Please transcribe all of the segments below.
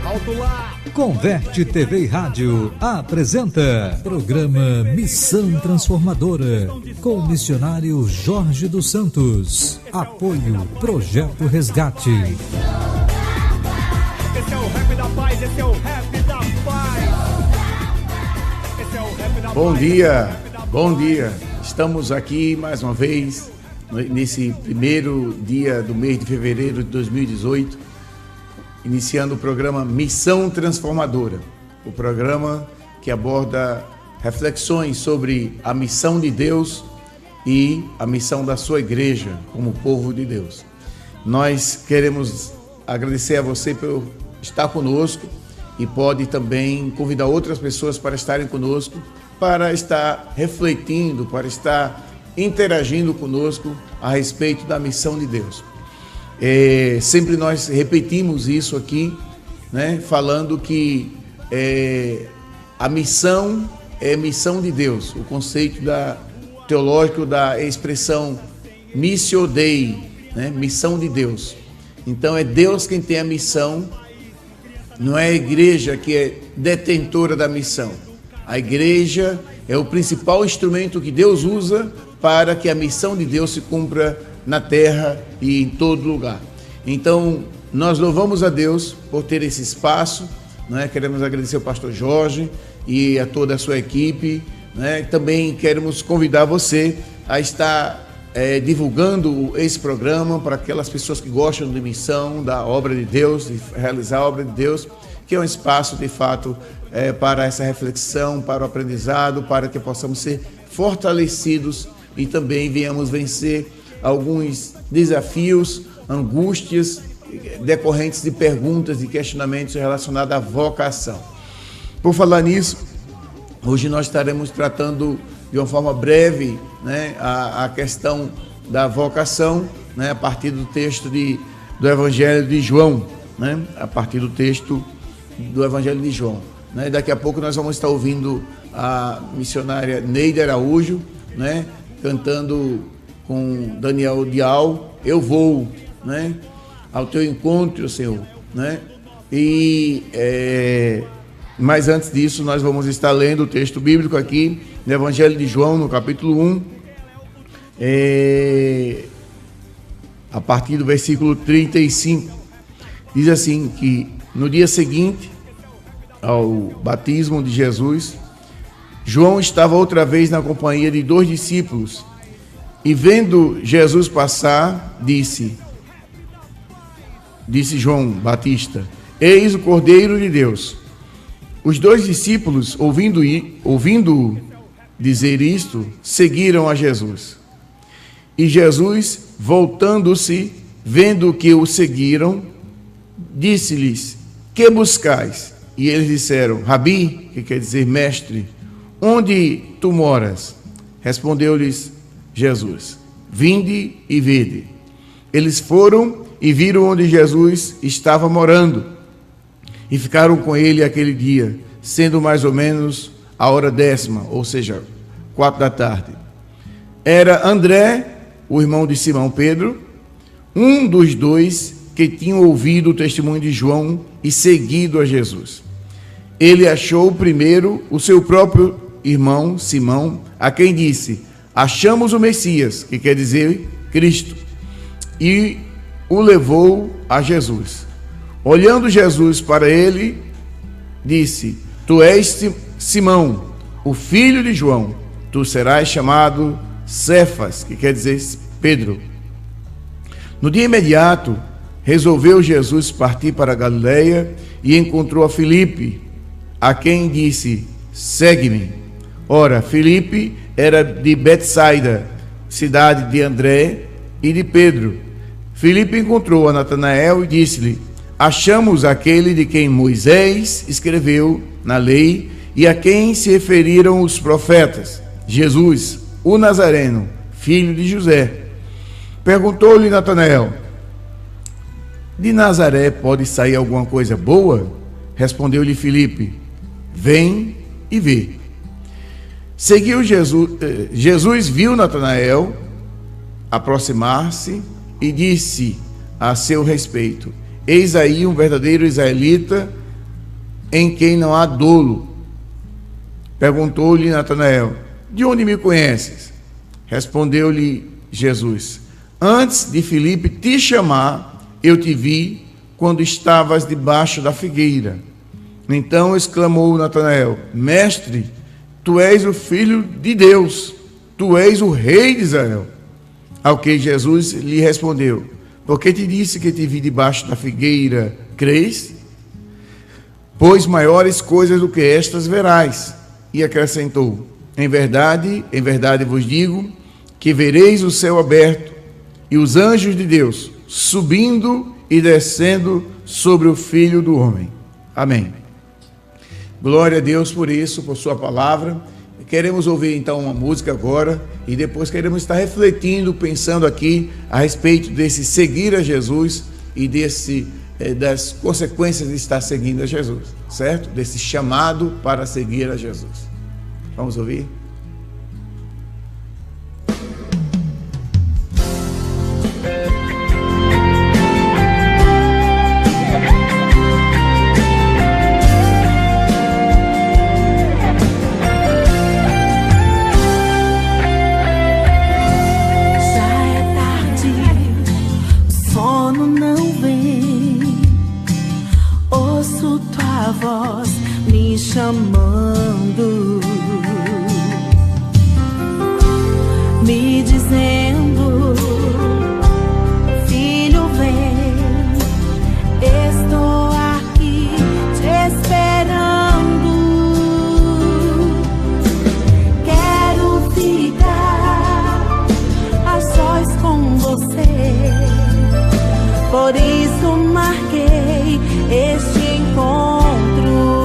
Alto lá! Converte TV e Rádio apresenta programa Missão Transformadora com o missionário Jorge dos Santos. Apoio Projeto Resgate. Esse é o rap da paz, esse é o rap da paz. Esse é o rap da Bom paz. dia, bom dia. Estamos aqui mais uma vez nesse primeiro dia do mês de fevereiro de 2018, iniciando o programa Missão Transformadora, o programa que aborda reflexões sobre a missão de Deus e a missão da sua igreja como povo de Deus. Nós queremos agradecer a você por estar conosco e pode também convidar outras pessoas para estarem conosco, para estar refletindo, para estar interagindo conosco a respeito da missão de Deus. Sempre nós repetimos isso aqui, né, falando que a missão é missão de Deus, o conceito teológico da expressão missio Dei, né, missão de Deus. Então é Deus quem tem a missão, não é a igreja que é detentora da missão. A igreja é o principal instrumento que Deus usa para que a missão de Deus se cumpra na terra e em todo lugar. Então, nós louvamos a Deus por ter esse espaço, né? Queremos agradecer ao pastor Jorge e a toda a sua equipe, né? Também queremos convidar você a estar divulgando esse programa para aquelas pessoas que gostam de missão, da obra de Deus, de realizar a obra de Deus, que é um espaço, de fato, para essa reflexão, para o aprendizado, para que possamos ser fortalecidos e também venhamos vencer alguns desafios, angústias decorrentes de perguntas e questionamentos relacionados à vocação. Por falar nisso, hoje nós estaremos tratando de uma forma breve, né, a questão da vocação, né, a partir do texto do Evangelho de João, né, a partir do texto do Evangelho de João. Né. Daqui a pouco nós vamos estar ouvindo a missionária Neide Araújo, né, cantando com Daniel Dial, Eu Vou, né, ao teu encontro, Senhor, né? Mas antes disso, nós vamos estar lendo o texto bíblico aqui no Evangelho de João, no capítulo 1, a partir do versículo 35. Diz assim que no dia seguinte ao batismo de Jesus, João estava outra vez na companhia de 2 discípulos e vendo Jesus passar, disse João Batista, eis o Cordeiro de Deus. Os 2 discípulos, ouvindo dizer isto, seguiram a Jesus. E Jesus, voltando-se, vendo que o seguiram, disse-lhes, que buscais? E eles disseram, Rabi, que quer dizer mestre, onde tu moras? Respondeu-lhes Jesus, vinde e vede. Eles foram e viram onde Jesus estava morando e ficaram com ele aquele dia, sendo mais ou menos a hora 10ª, ou seja, 4 da tarde. Era André, o irmão de Simão Pedro, um dos 2 que tinham ouvido o testemunho de João e seguido a Jesus. Ele achou primeiro o seu próprio irmão Simão, a quem disse, achamos o Messias, que quer dizer Cristo, e o levou a Jesus. Olhando Jesus para ele, disse, tu és Simão, o filho de João, tu serás chamado Cefas, que quer dizer Pedro. No dia imediato, resolveu Jesus partir para a Galileia e encontrou a Filipe, a quem disse, segue-me. Ora, Filipe era de Betsaida, cidade de André e de Pedro. Filipe encontrou a Natanael e disse-lhe, achamos aquele de quem Moisés escreveu na lei e a quem se referiram os profetas, Jesus, o Nazareno, filho de José. Perguntou-lhe Natanael, de Nazaré pode sair alguma coisa boa? Respondeu-lhe Filipe, vem e vê. Seguiu Jesus viu Natanael aproximar-se e disse a seu respeito, Eis aí um verdadeiro israelita, em quem não há dolo. Perguntou-lhe Natanael: de onde me conheces? Respondeu-lhe Jesus: antes de Filipe te chamar, eu te vi quando estavas debaixo da figueira. Então exclamou Natanael: mestre, tu és o Filho de Deus, tu és o Rei de Israel. Ao que Jesus lhe respondeu: porque te disse que te vi debaixo da figueira, crês? Pois maiores coisas do que estas verás. E acrescentou: em verdade vos digo, que vereis o céu aberto e os anjos de Deus subindo e descendo sobre o Filho do Homem. Amém. Glória a Deus por isso, por sua palavra. Queremos ouvir então uma música agora e depois queremos estar refletindo, pensando aqui a respeito desse seguir a Jesus e das consequências de estar seguindo a Jesus, certo? Desse chamado para seguir a Jesus. Vamos ouvir? Chamando, me dizendo: filho, vem, estou aqui te esperando. Quero ficar a sós com você, por isso marquei este encontro.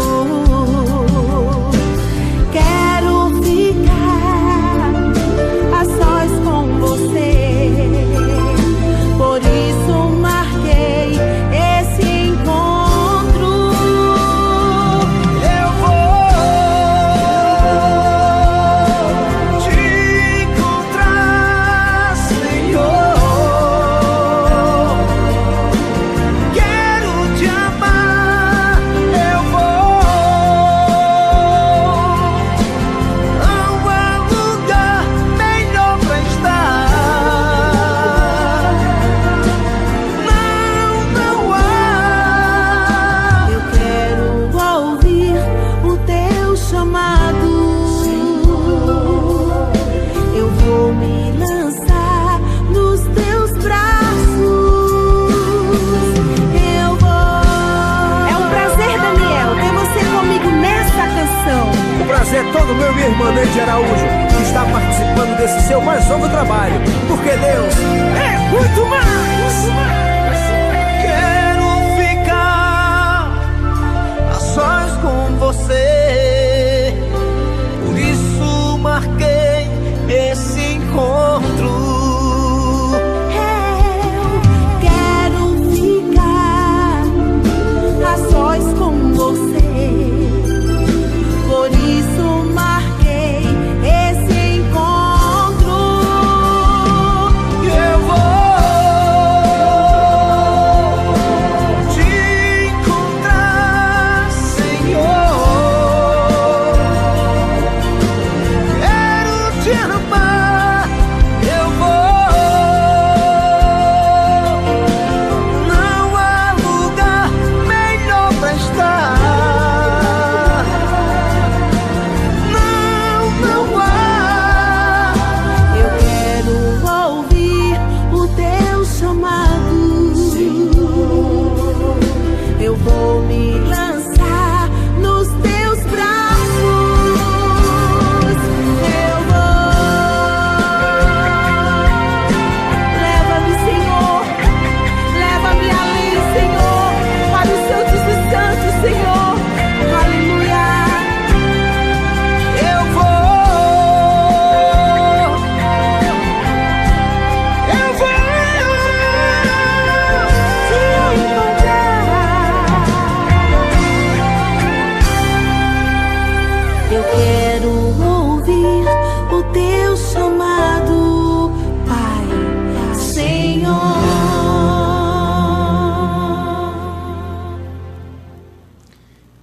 Todo meu irmão Neide Araújo, que está participando desse seu mais novo trabalho, porque Deus é muito mais. Quero ficar a sós com você, por isso marquei esse encontro. Eu quero ficar a sós com você, por isso marquei esse encontro. Eu vou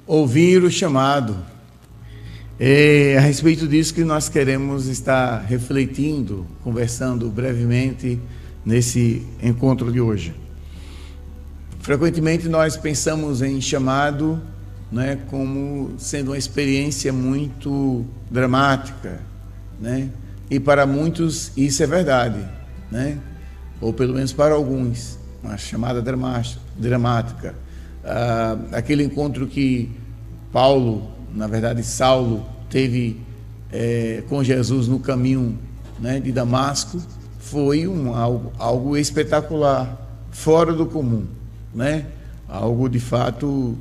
ouvir o chamado. É a respeito disso que nós queremos estar refletindo, conversando brevemente nesse encontro de hoje. Frequentemente nós pensamos em chamado, né, como sendo uma experiência muito dramática, né? E para muitos isso é verdade, né? Ou pelo menos para alguns, uma chamada dramática. Aquele encontro que Paulo, na verdade Saulo, teve com Jesus no caminho, né, de Damasco, foi algo espetacular, fora do comum, né? Algo de fato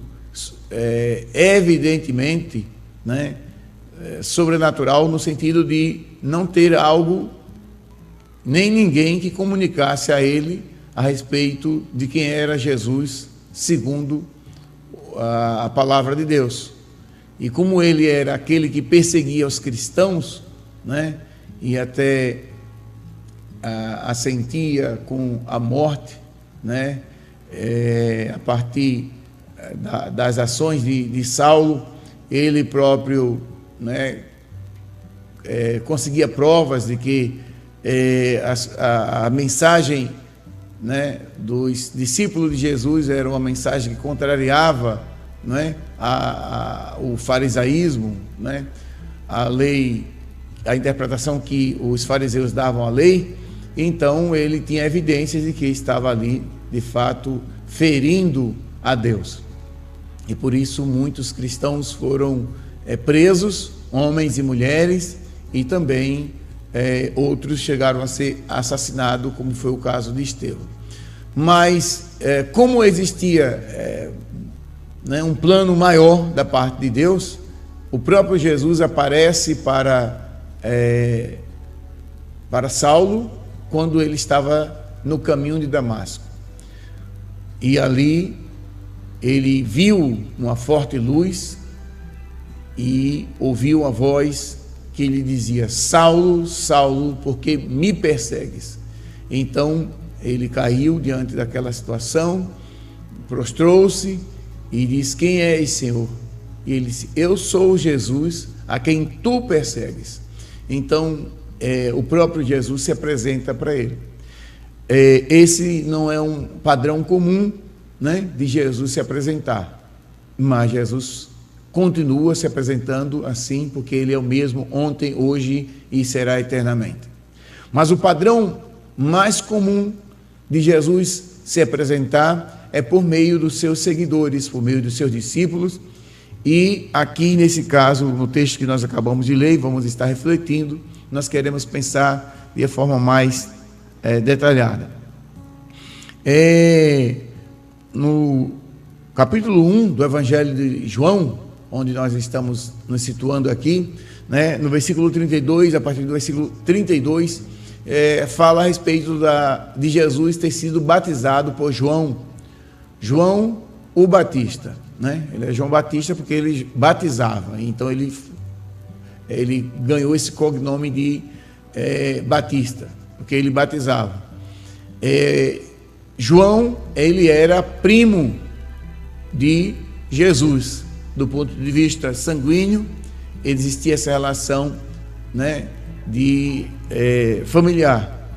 evidentemente, né, sobrenatural, no sentido de não ter algo nem ninguém que comunicasse a ele a respeito de quem era Jesus segundo a palavra de Deus. E como ele era aquele que perseguia os cristãos, né, e até assentia com a morte, né, a partir das ações de Saulo, ele próprio, né, conseguia provas de que a mensagem, né, dos discípulos de Jesus era uma mensagem que contrariava, né, o farisaísmo, né, a lei, a interpretação que os fariseus davam à lei. Então ele tinha evidências de que estava ali, de fato, ferindo a Deus. E por isso muitos cristãos foram presos, homens e mulheres, e também outros chegaram a ser assassinados, como foi o caso de Estevão. Mas como existia né, um plano maior da parte de Deus, o próprio Jesus aparece para Saulo quando ele estava no caminho de Damasco. E ali ele viu uma forte luz e ouviu a voz que lhe dizia: Saulo, Saulo, por que me persegues? Então ele caiu diante daquela situação, prostrou-se e disse: quem és, Senhor? E ele disse: eu sou Jesus a quem tu persegues. Então o próprio Jesus se apresenta para ele. Esse não é um padrão comum, né, de Jesus se apresentar, mas Jesus continua se apresentando assim, porque ele é o mesmo ontem, hoje e será eternamente. Mas o padrão mais comum de Jesus se apresentar é por meio dos seus seguidores, por meio dos seus discípulos. E aqui nesse caso, no texto que nós acabamos de ler, vamos estar refletindo, nós queremos pensar de forma mais detalhada. No capítulo 1 do Evangelho de João, onde nós estamos nos situando aqui, né, no versículo 32, a partir do versículo 32, fala a respeito de Jesus ter sido batizado por João o Batista, né? Ele é João Batista porque ele batizava, então ele ganhou esse cognome de Batista, porque ele batizava. João, ele era primo de Jesus, do ponto de vista sanguíneo, existia essa relação, né, de familiar.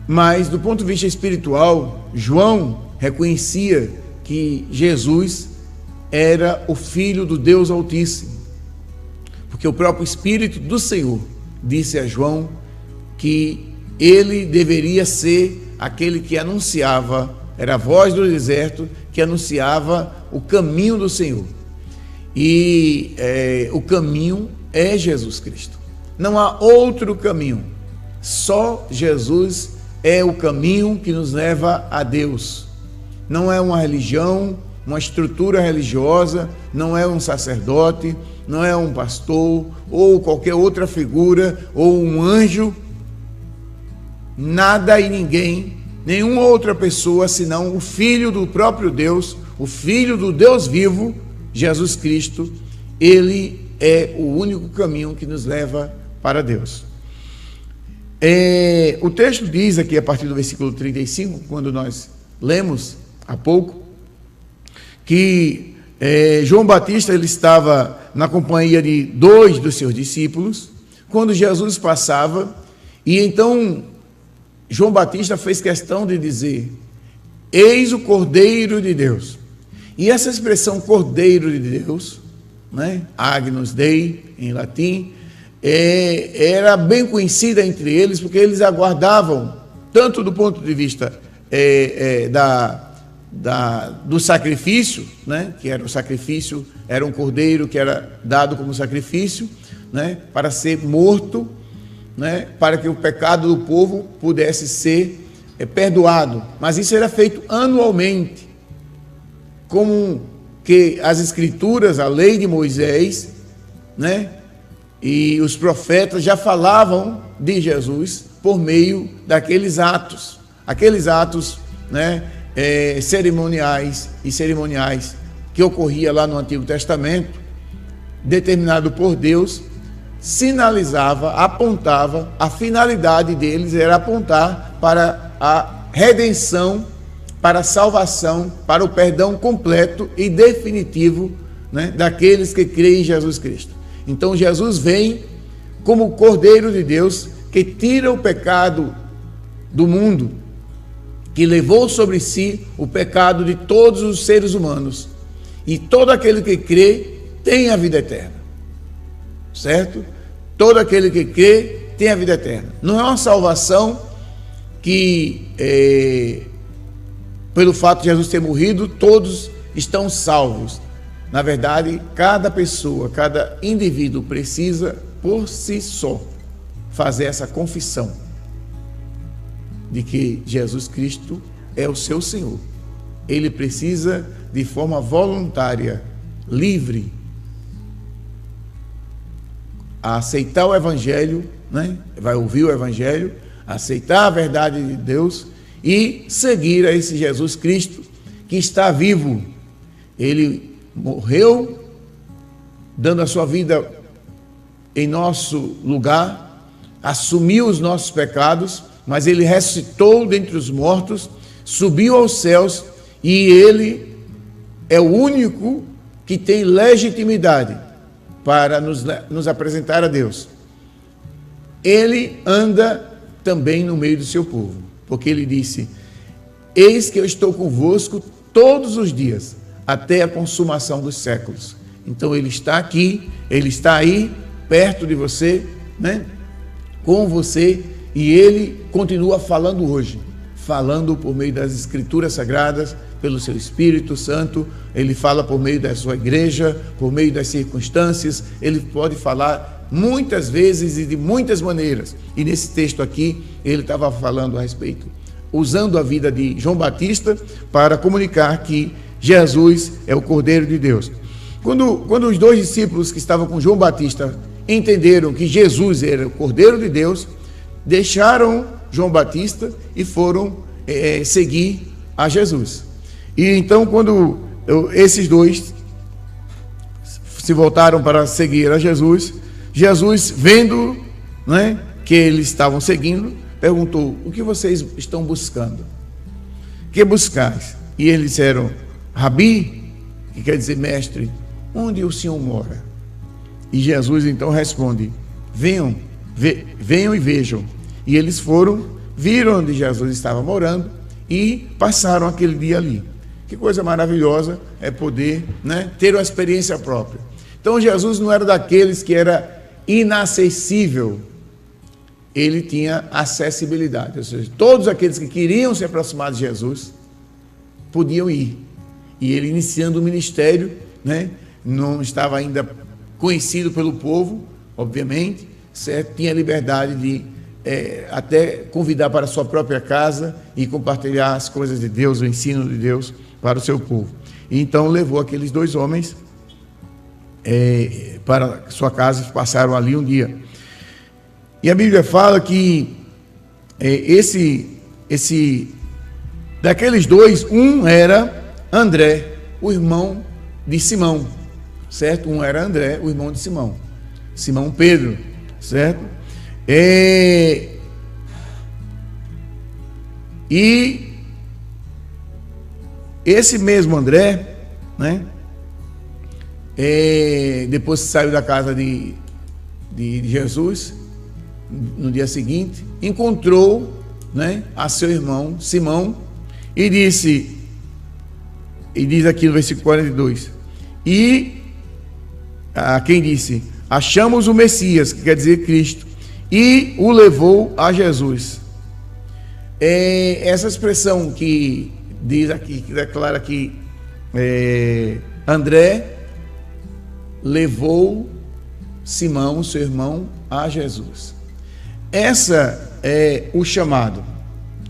Mas do ponto de vista espiritual, João reconhecia que Jesus era o Filho do Deus Altíssimo, porque o próprio Espírito do Senhor disse a João que ele deveria ser aquele que anunciava, era a voz do deserto que anunciava o caminho do Senhor. E o caminho é Jesus Cristo. Não há outro caminho. Só Jesus é o caminho que nos leva a Deus. Não é uma religião, uma estrutura religiosa, não é um sacerdote, não é um pastor ou qualquer outra figura ou um anjo. Nada e ninguém, nenhuma outra pessoa senão o Filho do próprio Deus, o Filho do Deus vivo, Jesus Cristo. Ele é o único caminho que nos leva para Deus. O texto diz aqui, a partir do versículo 35, quando nós lemos há pouco, que João Batista ele estava na companhia de 2 dos seus discípulos, quando Jesus passava, e então João Batista fez questão de dizer: eis o Cordeiro de Deus. E essa expressão Cordeiro de Deus, né, Agnus Dei em latim, era bem conhecida entre eles, porque eles aguardavam, tanto do ponto de vista do sacrifício, né, que era o sacrifício, era um cordeiro que era dado como sacrifício, né, para ser morto, né, para que o pecado do povo pudesse ser perdoado. Mas isso era feito anualmente, como que as escrituras, a lei de Moisés, né, e os profetas já falavam de Jesus por meio daqueles atos, né, cerimoniais que ocorria lá no Antigo Testamento, determinado por Deus, sinalizava, apontava, a finalidade deles era apontar para a redenção, para a salvação, para o perdão completo e definitivo, né, daqueles que creem em Jesus Cristo. Então Jesus vem como o Cordeiro de Deus que tira o pecado do mundo, que levou sobre si o pecado de todos os seres humanos, e todo aquele que crê tem a vida eterna, certo? Todo aquele que crê tem a vida eterna. Não é uma salvação que, pelo fato de Jesus ter morrido, todos estão salvos. Na verdade, cada pessoa, cada indivíduo precisa, por si só, fazer essa confissão de que Jesus Cristo é o seu Senhor. Ele precisa, de forma voluntária, livre, a aceitar o Evangelho, né? Vai ouvir o Evangelho, aceitar a verdade de Deus e seguir a esse Jesus Cristo que está vivo. Ele morreu, dando a sua vida em nosso lugar, assumiu os nossos pecados, mas ele ressuscitou dentre os mortos, subiu aos céus, e ele é o único que tem legitimidade para nos apresentar a Deus. Ele anda também no meio do seu povo, porque ele disse: eis que eu estou convosco todos os dias, até a consumação dos séculos. Então ele está aqui, ele está aí, perto de você, né? Com você, e ele continua falando hoje, falando por meio das Escrituras Sagradas, pelo seu Espírito Santo. Ele fala por meio da sua igreja, por meio das circunstâncias. Ele pode falar muitas vezes e de muitas maneiras. E nesse texto aqui, ele estava falando a respeito, usando a vida de João Batista para comunicar que Jesus é o Cordeiro de Deus. Quando os 2 discípulos que estavam com João Batista entenderam que Jesus era o Cordeiro de Deus, deixaram João Batista e foram seguir a Jesus. E então, quando esses 2 se voltaram para seguir a Jesus, Jesus, vendo, né, que eles estavam seguindo, perguntou: o que vocês estão buscando? Que buscais? E eles disseram: Rabi, que quer dizer mestre, onde o Senhor mora? E Jesus então responde: venham e vejam. E eles foram, viram onde Jesus estava morando e passaram aquele dia ali. Que coisa maravilhosa é poder, né, ter uma experiência própria. Então Jesus não era daqueles que era inacessível, ele tinha acessibilidade, ou seja, todos aqueles que queriam se aproximar de Jesus podiam ir. E ele, iniciando o ministério, né, não estava ainda conhecido pelo povo, obviamente, certo? Tinha liberdade de até convidar para a sua própria casa e compartilhar as coisas de Deus, o ensino de Deus para o seu povo. E então levou aqueles 2 homens para sua casa e passaram ali um dia. E a Bíblia fala que daqueles 2, um era André, o irmão de Simão, certo? Um era André, o irmão de Simão, Simão Pedro, certo? E esse mesmo André, né, depois que saiu da casa de Jesus, no dia seguinte, encontrou, né, a seu irmão Simão e diz aqui no versículo 42, e a quem disse: achamos o Messias, que quer dizer Cristo, e o levou a Jesus. Essa expressão que diz aqui, que declara que André levou Simão, seu irmão, a Jesus. Essa é o chamado,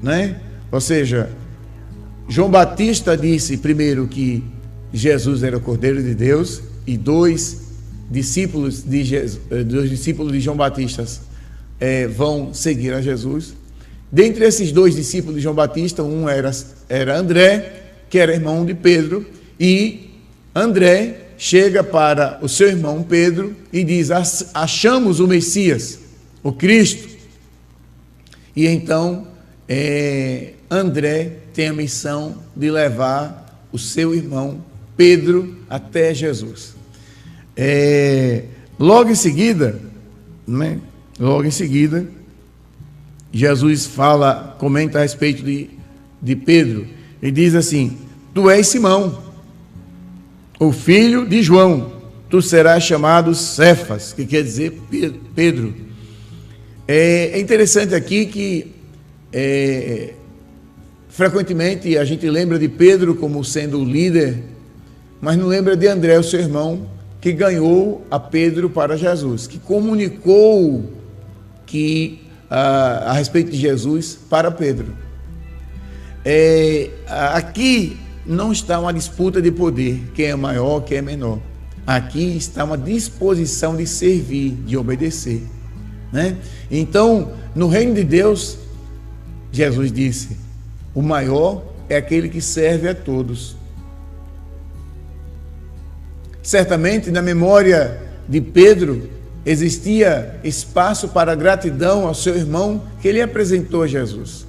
né? Ou seja, João Batista disse primeiro que Jesus era o Cordeiro de Deus, e dois discípulos de João Batista vão seguir a Jesus. Dentre esses dois discípulos de João Batista, um era André, que era irmão de Pedro, e André chega para o seu irmão Pedro e diz: achamos o Messias, o Cristo. E então André tem a missão de levar o seu irmão Pedro até Jesus. Logo em seguida, né? Jesus comenta a respeito de Pedro, e diz assim: tu és Simão, o filho de João, tu serás chamado Cefas, que quer dizer Pedro. É interessante aqui que frequentemente a gente lembra de Pedro como sendo o líder, mas não lembra de André, o seu irmão, que ganhou a Pedro para Jesus, que comunicou a respeito de Jesus para Pedro. Aqui não está uma disputa de poder, quem é maior, quem é menor. Aqui está uma disposição de servir, de obedecer, né? Então, no reino de Deus, Jesus disse: o maior é aquele que serve a todos. Certamente, na memória de Pedro, existia espaço para gratidão ao seu irmão que ele apresentou a Jesus.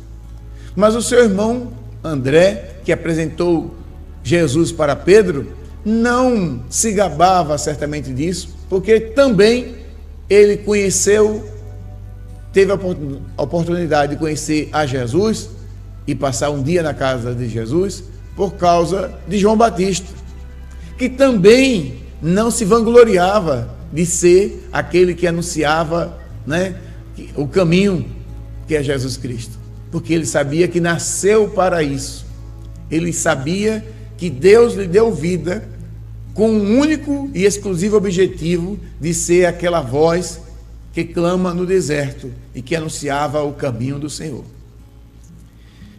Mas o seu irmão André, que apresentou Jesus para Pedro, não se gabava certamente disso, porque também ele teve a oportunidade de conhecer a Jesus e passar um dia na casa de Jesus por causa de João Batista, que também não se vangloriava de ser aquele que anunciava, né, o caminho que é Jesus Cristo, porque ele sabia que nasceu para isso. Ele sabia que Deus lhe deu vida com um único e exclusivo objetivo de ser aquela voz que clama no deserto e que anunciava o caminho do Senhor.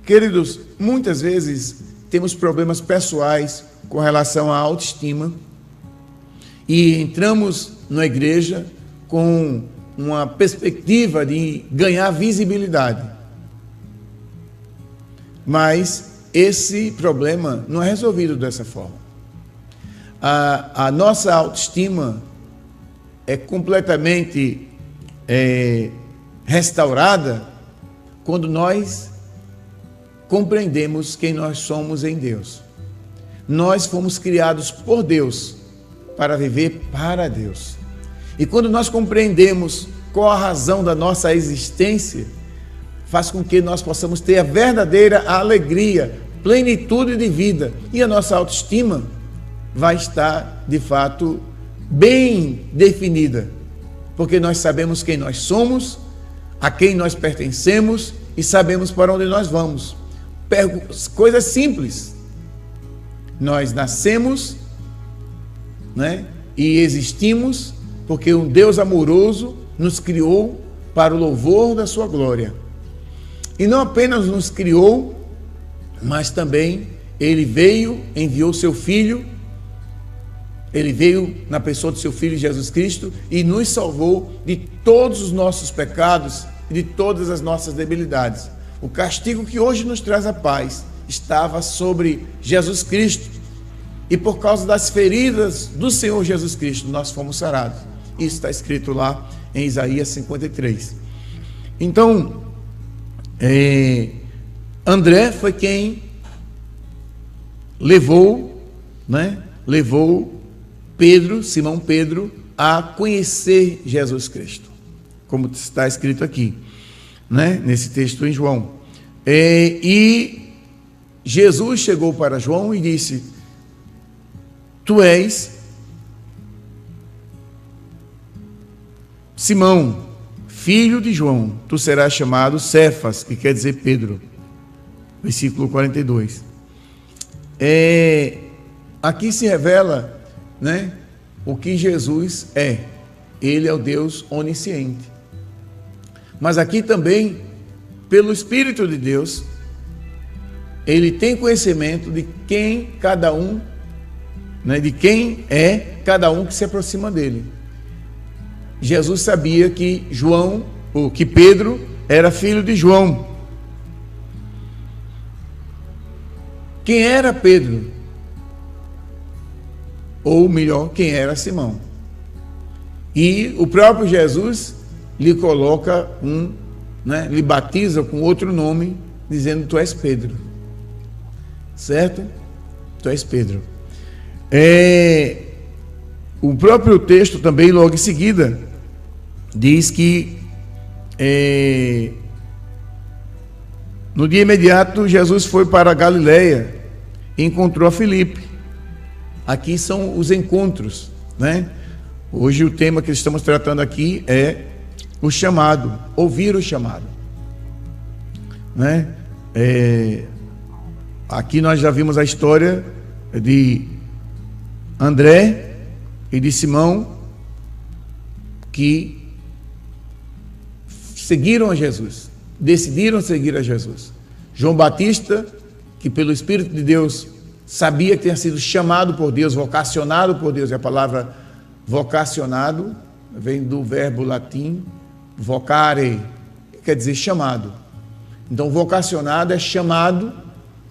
Queridos, muitas vezes temos problemas pessoais com relação à autoestima e entramos na igreja com uma perspectiva de ganhar visibilidade. Mas esse problema não é resolvido dessa forma. A nossa autoestima é completamente restaurada quando nós compreendemos quem nós somos em Deus. Nós fomos criados por Deus para viver para Deus. E quando nós compreendemos qual a razão da nossa existência, faz com que nós possamos ter a verdadeira alegria, plenitude de vida, e a nossa autoestima vai estar, de fato, bem definida, porque nós sabemos quem nós somos, a quem nós pertencemos e sabemos para onde nós vamos. Coisas simples. Nós nascemos, né, e existimos porque um Deus amoroso nos criou para o louvor da sua glória. E não apenas nos criou, mas também ele enviou seu Filho, ele veio na pessoa do seu Filho Jesus Cristo e nos salvou de todos os nossos pecados e de todas as nossas debilidades. O castigo que hoje nos traz a paz estava sobre Jesus Cristo, e por causa das feridas do Senhor Jesus Cristo nós fomos sarados. Isso está escrito lá em Isaías 53. Então, André foi quem levou Pedro, Simão Pedro, a conhecer Jesus Cristo, como está escrito aqui, né? Nesse texto em João. E Jesus chegou para João e disse: tu és Simão, filho de João, tu serás chamado Cefas, que quer dizer Pedro. Versículo 42. Aqui se revela, né, o que Jesus é. Ele é o Deus onisciente. Mas aqui também, pelo Espírito de Deus, ele tem conhecimento de quem cada um, né, de quem é cada um que se aproxima dele. Jesus sabia que que Pedro era filho de João. Quem era Pedro? Ou melhor, quem era Simão? E o próprio Jesus lhe coloca lhe batiza com outro nome, dizendo: tu és Pedro. Certo? Tu és Pedro. O próprio texto também, logo em seguida, diz que no dia imediato Jesus foi para a Galileia e encontrou a Filipe. Aqui são os encontros, né? Hoje o tema que estamos tratando aqui é o chamado, ouvir o chamado, né? Aqui nós já vimos a história de André e de Simão, que seguiram a Jesus, decidiram seguir a Jesus. João Batista, que pelo Espírito de Deus sabia que tinha sido chamado por Deus, vocacionado por Deus, e a palavra vocacionado vem do verbo latim vocare, que quer dizer chamado. Então, vocacionado é chamado,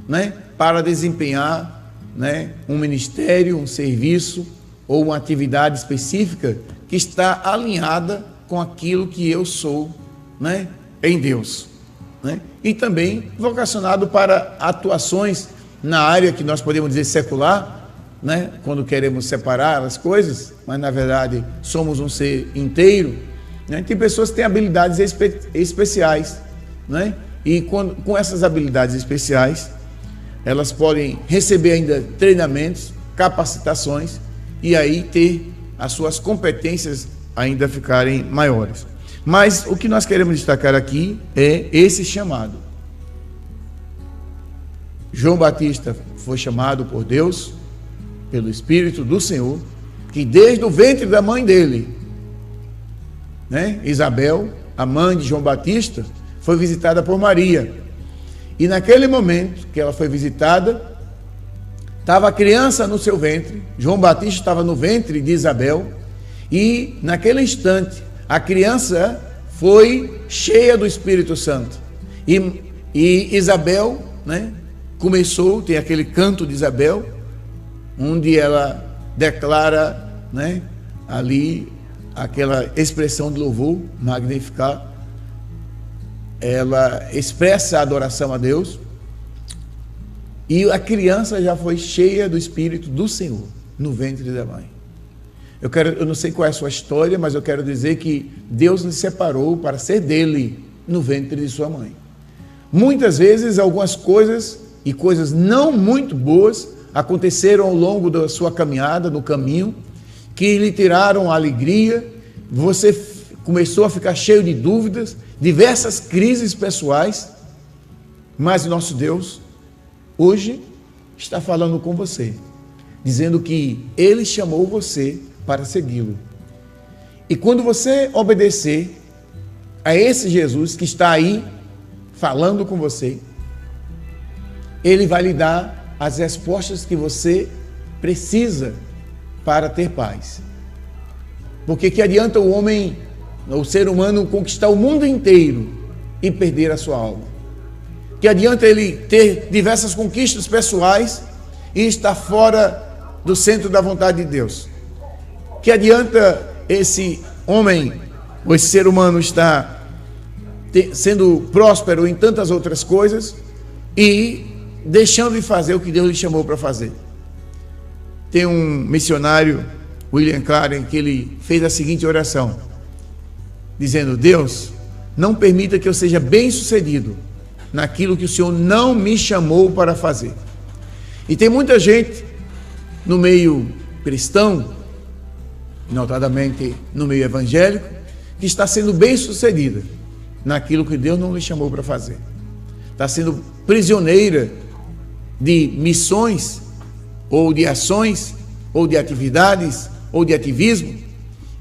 né, para desempenhar, né, um ministério, um serviço ou uma atividade específica que está alinhada com aquilo que eu sou, né, em Deus, né? E também vocacionado para atuações na área que nós podemos dizer secular, né, quando queremos separar as coisas, mas na verdade somos um ser inteiro, né? Tem pessoas que têm habilidades especiais, né? E com essas habilidades especiais, elas podem receber ainda treinamentos, capacitações, e aí ter as suas competências ainda ficarem maiores. Mas o que nós queremos destacar aqui é esse chamado. João Batista foi chamado por Deus, pelo Espírito do Senhor, que desde o ventre da mãe dele, né, Isabel, a mãe de João Batista, foi visitada por Maria. E naquele momento que ela foi visitada, estava a criança no seu ventre, João Batista estava no ventre de Isabel, e naquele instante a criança foi cheia do Espírito Santo. E Isabel, né, tem aquele canto de Isabel, onde ela declara, né, ali aquela expressão de louvor, magnificar. Ela expressa a adoração a Deus. E a criança já foi cheia do Espírito do Senhor no ventre da mãe. Eu não sei qual é a sua história, mas eu quero dizer que Deus nos separou para ser dele no ventre de sua mãe. Muitas vezes algumas coisas e coisas não muito boas aconteceram ao longo da sua caminhada, no caminho, que lhe tiraram a alegria, você começou a ficar cheio de dúvidas, diversas crises pessoais, mas o nosso Deus hoje está falando com você, dizendo que Ele chamou você para segui-lo. E quando você obedecer a esse Jesus que está aí falando com você, Ele vai lhe dar as respostas que você precisa para ter paz. Porque que adianta o homem, o ser humano, conquistar o mundo inteiro e perder a sua alma? Que adianta ele ter diversas conquistas pessoais e estar fora do centro da vontade de Deus? Que adianta esse homem, ou esse ser humano, estar sendo próspero em tantas outras coisas e deixando de fazer o que Deus lhe chamou para fazer? Tem um missionário William Claren, que ele fez a seguinte oração, dizendo: Deus, não permita que eu seja bem-sucedido naquilo que o Senhor não me chamou para fazer. E tem muita gente no meio cristão, notadamente no meio evangélico, que está sendo bem-sucedida naquilo que Deus não lhe chamou para fazer. Está sendo prisioneira de missões, ou de ações, ou de atividades, ou de ativismo,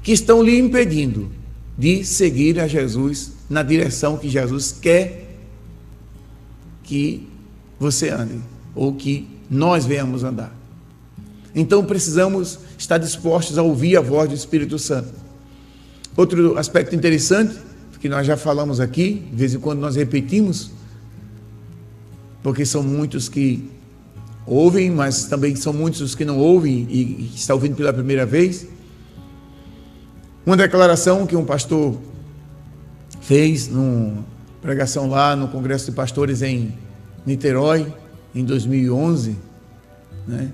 que estão lhe impedindo de seguir a Jesus na direção que Jesus quer que você ande, ou que nós venhamos andar. Então precisamos estar dispostos a ouvir a voz do Espírito Santo. Outro aspecto interessante, que nós já falamos aqui, de vez em quando nós repetimos, porque são muitos que ouvem, mas também são muitos os que não ouvem e estão ouvindo pela primeira vez. Uma declaração que um pastor fez numa pregação lá no Congresso de Pastores em Niterói, em 2011, né?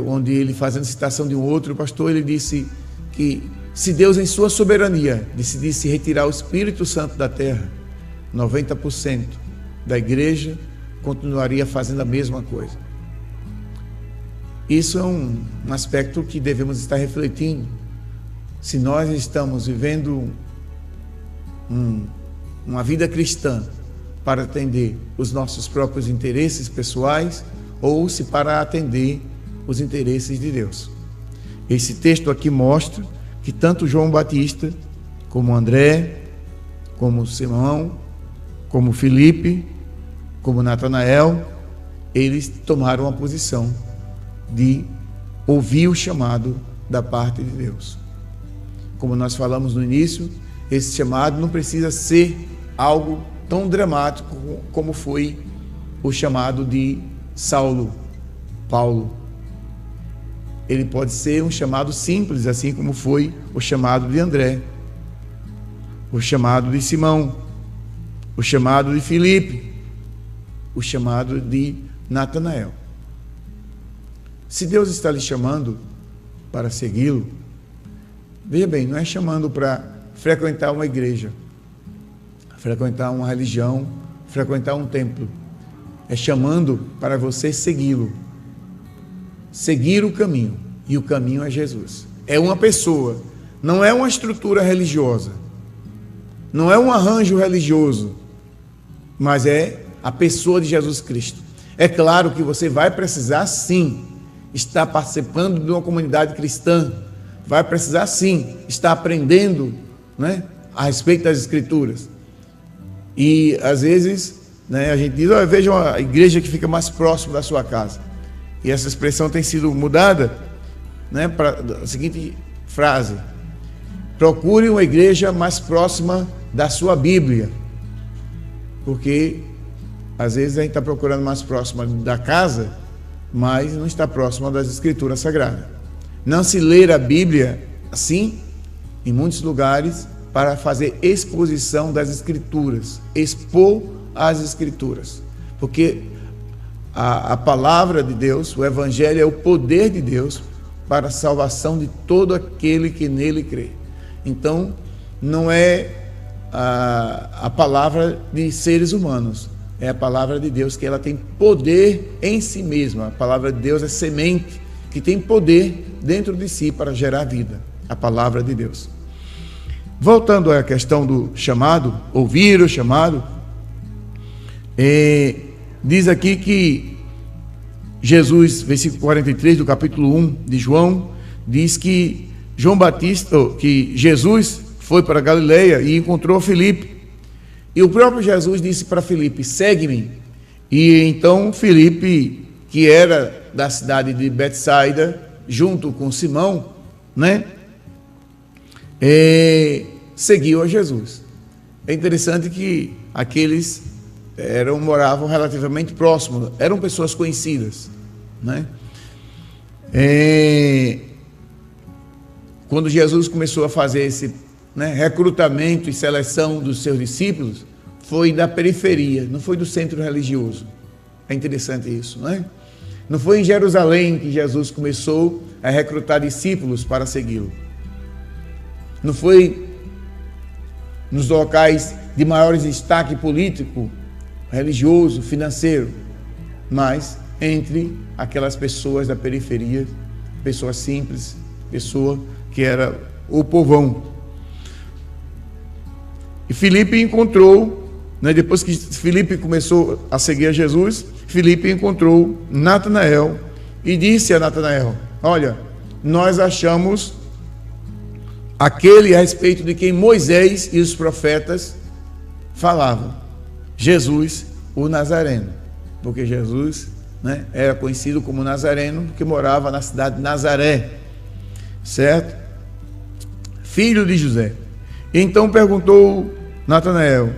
Onde ele, fazendo citação de um outro pastor, ele disse que se Deus, em sua soberania, decidisse retirar o Espírito Santo da terra, 90% da igreja continuaria fazendo a mesma coisa. Isso é um aspecto que devemos estar refletindo. Se nós estamos vivendo uma vida cristã para atender os nossos próprios interesses pessoais, ou se para atender os interesses de Deus. Esse texto aqui mostra que tanto João Batista, como André, como Simão, como Filipe, como Natanael, eles tomaram a posição de ouvir o chamado da parte de Deus. Como nós falamos no início, esse chamado não precisa ser algo tão dramático como foi o chamado de Saulo, Paulo. Ele pode ser um chamado simples, assim como foi o chamado de André, o chamado de Simão, o chamado de Filipe, o chamado de Natanael. Se Deus está lhe chamando para segui-lo, veja bem, não é chamando para frequentar uma igreja, frequentar uma religião, frequentar um templo. É chamando para você segui-lo. Seguir o caminho. E o caminho é Jesus. É uma pessoa, não é uma estrutura religiosa, não é um arranjo religioso, mas é a pessoa de Jesus Cristo. É claro que você vai precisar sim estar participando de uma comunidade cristã, vai precisar sim estar aprendendo, né, a respeito das Escrituras. E às vezes, né, a gente diz: veja uma igreja que fica mais próximo da sua casa. E essa expressão tem sido mudada, né, para a seguinte frase: procure uma igreja mais próxima da sua Bíblia. Porque às vezes a gente está procurando mais próxima da casa, mas não está próxima das Escrituras Sagradas. Não se ler a Bíblia assim, em muitos lugares, para fazer exposição das Escrituras, expor as Escrituras, porque a palavra de Deus, o Evangelho, é o poder de Deus para a salvação de todo aquele que nele crê. Então, não é a palavra de seres humanos, é a palavra de Deus, que ela tem poder em si mesma. A palavra de Deus é semente que tem poder dentro de si para gerar vida, a palavra de Deus. Voltando à questão do chamado, ouvir o chamado, diz aqui que Jesus, versículo 43 do capítulo 1 de João, diz que que Jesus foi para Galileia e encontrou Filipe. E o próprio Jesus disse para Filipe: segue-me. E então Filipe, que era da cidade de Betsaida, junto com Simão, né, seguiu a Jesus. É interessante que aqueles moravam relativamente próximos, eram pessoas conhecidas, né? Quando Jesus começou a fazer esse, né, recrutamento e seleção dos seus discípulos, foi da periferia, não foi do centro religioso. É interessante isso, não é? Não foi em Jerusalém que Jesus começou a recrutar discípulos para segui-lo. Não foi nos locais de maior destaque político, religioso, financeiro, mas entre aquelas pessoas da periferia, pessoas simples, pessoa que era o povão. E Filipe encontrou, depois que Filipe começou a seguir a Jesus, Filipe encontrou Natanael e disse a Natanael: olha, nós achamos aquele a respeito de quem Moisés e os profetas falavam, Jesus, o Nazareno, porque Jesus era conhecido como Nazareno, porque morava na cidade de Nazaré, certo? Filho de José. Então perguntou Natanael: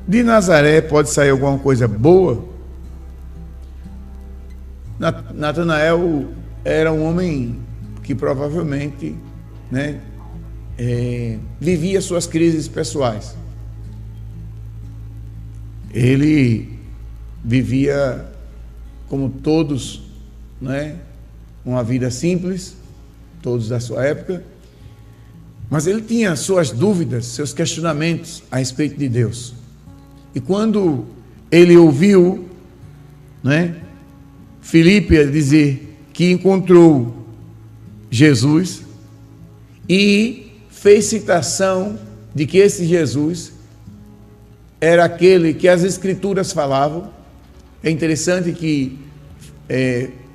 de Nazaré pode sair alguma coisa boa? Natanael era um homem que provavelmente vivia suas crises pessoais. Ele vivia como todos, uma vida simples, todos da sua época, mas ele tinha suas dúvidas, seus questionamentos a respeito de Deus. E quando ele ouviu, Filipe dizer que encontrou Jesus e fez citação de que esse Jesus era aquele que as Escrituras falavam. É interessante que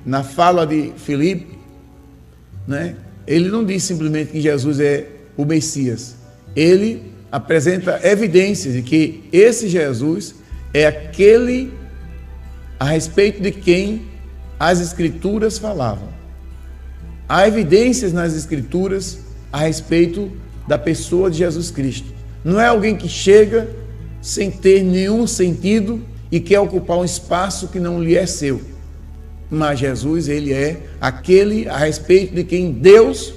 na fala de Filipe, ele não diz simplesmente que Jesus é o Messias. Ele apresenta evidências de que esse Jesus é aquele a respeito de quem as Escrituras falavam. Há evidências nas Escrituras a respeito da pessoa de Jesus Cristo. Não é alguém que chega sem ter nenhum sentido e quer ocupar um espaço que não lhe é seu. Mas Jesus, ele é aquele a respeito de quem Deus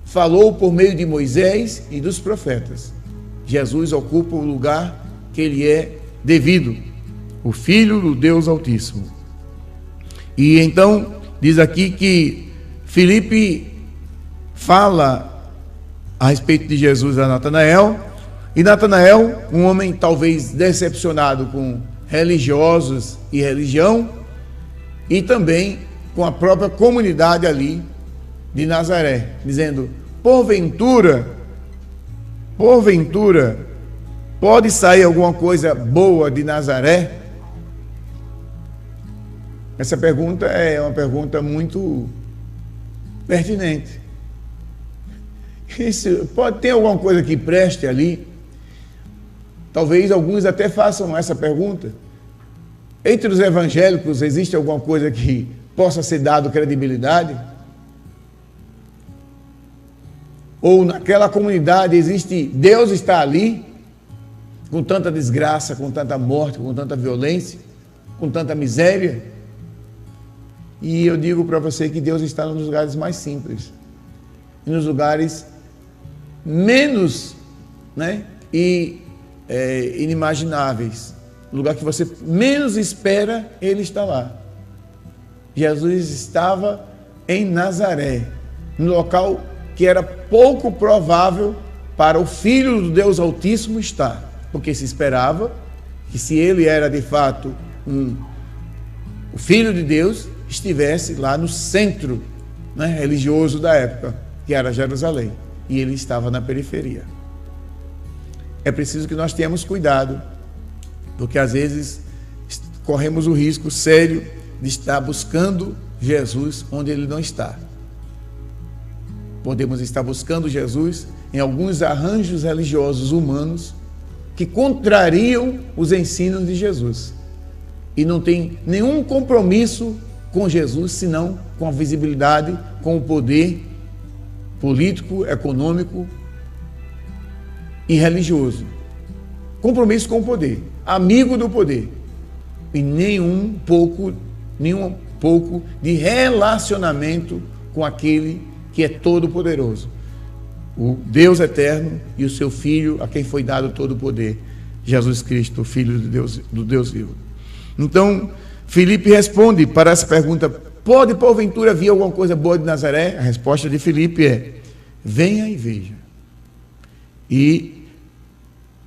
falou por meio de Moisés e dos profetas. Jesus ocupa o lugar que ele é devido, o Filho do Deus Altíssimo. E então, diz aqui que Filipe fala a respeito de Jesus a Natanael, e Natanael, um homem talvez decepcionado com religiosos e religião, e também com a própria comunidade ali de Nazaré, dizendo: porventura, pode sair alguma coisa boa de Nazaré? Essa pergunta é uma pergunta muito pertinente. Pode ter alguma coisa que preste ali? Talvez alguns até façam essa pergunta. Entre os evangélicos existe alguma coisa que possa ser dado credibilidade? Ou naquela comunidade existe, Deus está ali, com tanta desgraça, com tanta morte, com tanta violência, com tanta miséria? E eu digo para você que Deus está nos lugares mais simples, e nos lugares menos inimagináveis, no lugar que você menos espera, ele está lá. Jesus estava em Nazaré, no local que era pouco provável para o Filho do Deus Altíssimo estar, porque se esperava que, se ele era de fato o Filho de Deus, estivesse lá no centro religioso da época, que era Jerusalém, e ele estava na periferia. É preciso que nós tenhamos cuidado, porque às vezes corremos o risco sério de estar buscando Jesus onde ele não está. Podemos estar buscando Jesus em alguns arranjos religiosos humanos que contrariam os ensinos de Jesus e não tem nenhum compromisso com Jesus, senão com a visibilidade, com o poder político, econômico e religioso. Compromisso com o poder, amigo do poder, e nenhum pouco de relacionamento com aquele que é todo poderoso, o Deus eterno e o seu Filho, a quem foi dado todo o poder, Jesus Cristo, o Filho de Deus, do Deus vivo. Então, Filipe responde para essa pergunta Pode porventura vir alguma coisa boa de Nazaré? A resposta de Filipe é: venha e veja. E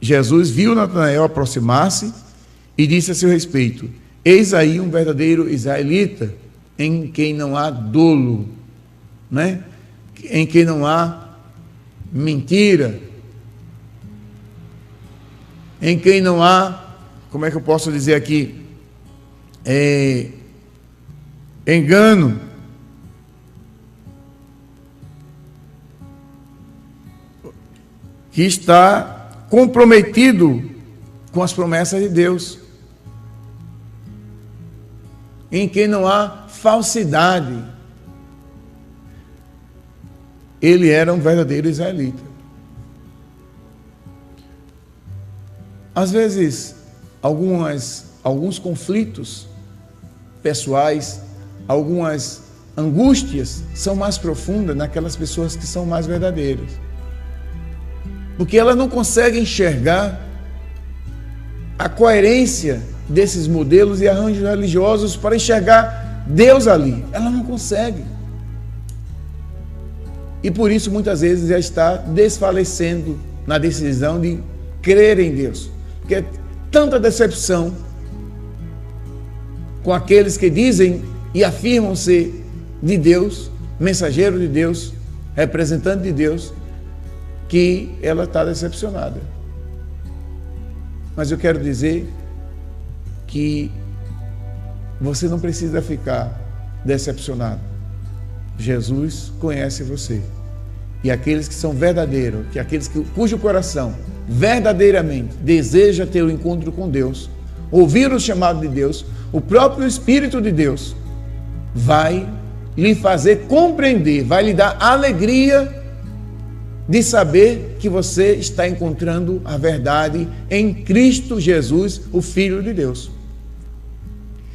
Jesus viu Natanael aproximar-se e disse a seu respeito: eis aí um verdadeiro israelita, em quem não há dolo, né? Em quem não há mentira, em quem não há, como é que eu posso dizer aqui, engano. Que está comprometido com as promessas de Deus, em quem não há falsidade. Ele era um verdadeiro israelita. Às vezes, alguns conflitos pessoais, algumas angústias são mais profundas naquelas pessoas que são mais verdadeiras, porque elas não conseguem enxergar a coerência desses modelos e arranjos religiosos para enxergar Deus ali. Ela não consegue. E por isso muitas vezes já está desfalecendo na decisão de crer em Deus. Porque é tanta decepção com aqueles que dizem e afirmam ser de Deus, mensageiro de Deus, representante de Deus, que ela está decepcionada. Mas eu quero dizer que você não precisa ficar decepcionado. Jesus conhece você. E aqueles que são verdadeiros, que aqueles cujo coração verdadeiramente deseja ter um encontro com Deus, ouvir o chamado de Deus, o próprio Espírito de Deus vai lhe fazer compreender, vai lhe dar alegria de saber que você está encontrando a verdade em Cristo Jesus, o Filho de Deus.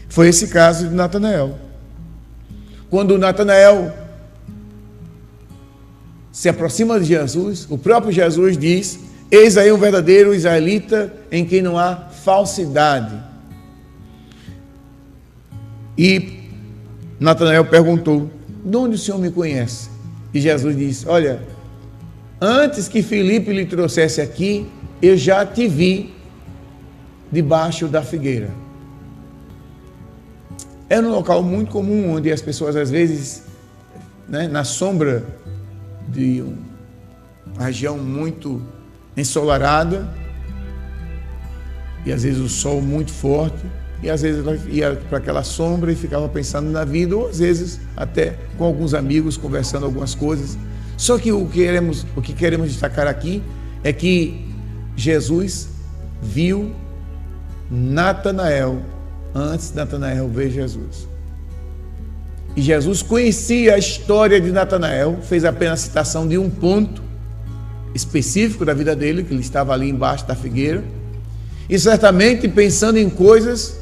Foi esse caso de Natanael. Quando Natanael se aproxima de Jesus, o próprio Jesus diz: eis aí um verdadeiro israelita em quem não há falsidade. E Natanael perguntou: de onde o Senhor me conhece? E Jesus disse: olha, antes que Filipe lhe trouxesse aqui, eu já te vi debaixo da figueira. É um local muito comum onde as pessoas às vezes, né, na sombra de uma região muito ensolarada, e às vezes o sol muito forte, e às vezes ela ia para aquela sombra e ficava pensando na vida, ou às vezes até com alguns amigos conversando algumas coisas. Só que o que queremos destacar aqui é que Jesus viu Natanael antes de Natanael ver Jesus. E Jesus conhecia a história de Natanael, fez apenas citação de um ponto específico da vida dele, que ele estava ali embaixo da figueira, e certamente pensando em coisas